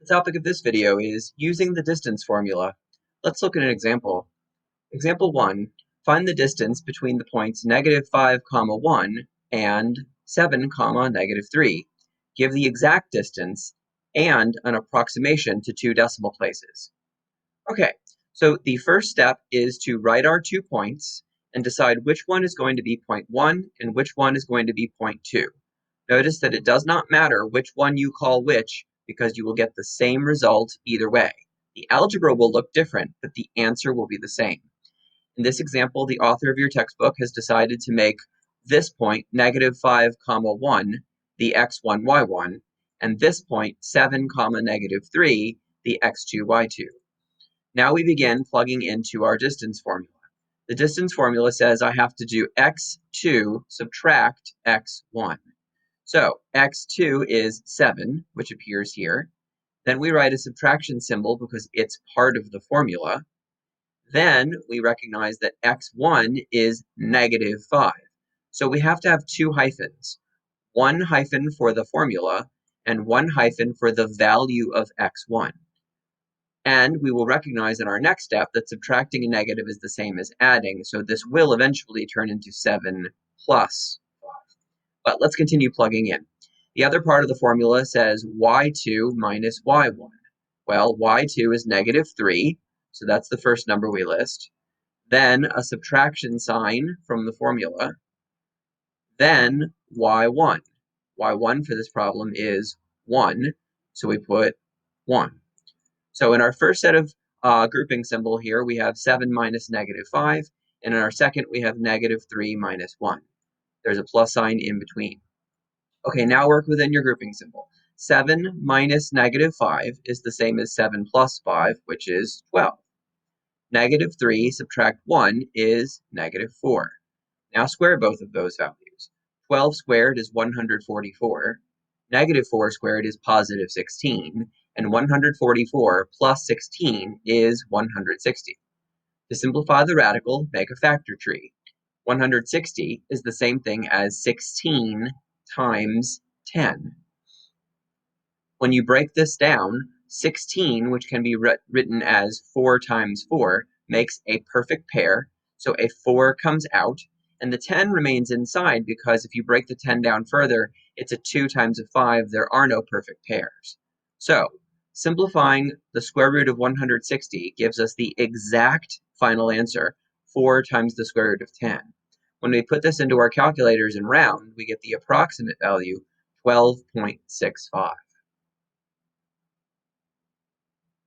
The topic of this video is using the distance formula. Let's look at an example. Example 1, find the distance between the points -5, 1 and 7, -3. Give the exact distance and an approximation to 2 decimal places. Okay, so the first step is to write our 2 points and decide which one is going to be point 1 and which one is going to be point 2. Notice that it does not matter which one you call which because you will get the same result either way. The algebra will look different, but the answer will be the same. In this example, the author of your textbook has decided to make this point, -5, 1, the x1, y1, and this point, 7, -3, the x2, y2. Now we begin plugging into our distance formula. The distance formula says I have to do x2 subtract x1. So x2 is 7, which appears here. Then we write a subtraction symbol because it's part of the formula. Then we recognize that x1 is -5. So we have to have 2 hyphens. 1 hyphen for the formula and 1 hyphen for the value of x1. And we will recognize in our next step that subtracting a negative is the same as adding, so this will eventually turn into 7 plus 5. But let's continue plugging in. The other part of the formula says y2 minus y1. Well, y2 is -3, so that's the first number we list. Then a subtraction sign from the formula. Then y1. y1 for this problem is 1, so we put 1. So in our first set of grouping symbol here, we have 7 minus -5, and in our second, we have -3 minus 1. There's a plus sign in between. Okay, now work within your grouping symbol. 7 minus -5 is the same as 7 plus 5, which is 12. -3 subtract 1 is -4. Now square both of those values. 12 squared is 144. -4 squared is +16. And 144 plus 16 is 160. To simplify the radical, make a factor tree. 160 is the same thing as 16 times 10. When you break this down, 16, which can be written as 4 times 4, makes a perfect pair, so a 4 comes out, and the 10 remains inside because if you break the 10 down further, it's a 2 times a 5, there are no perfect pairs. So, simplifying the square root of 160 gives us the exact final answer, 4 times the square root of 10. When we put this into our calculators and round, we get the approximate value, 12.65.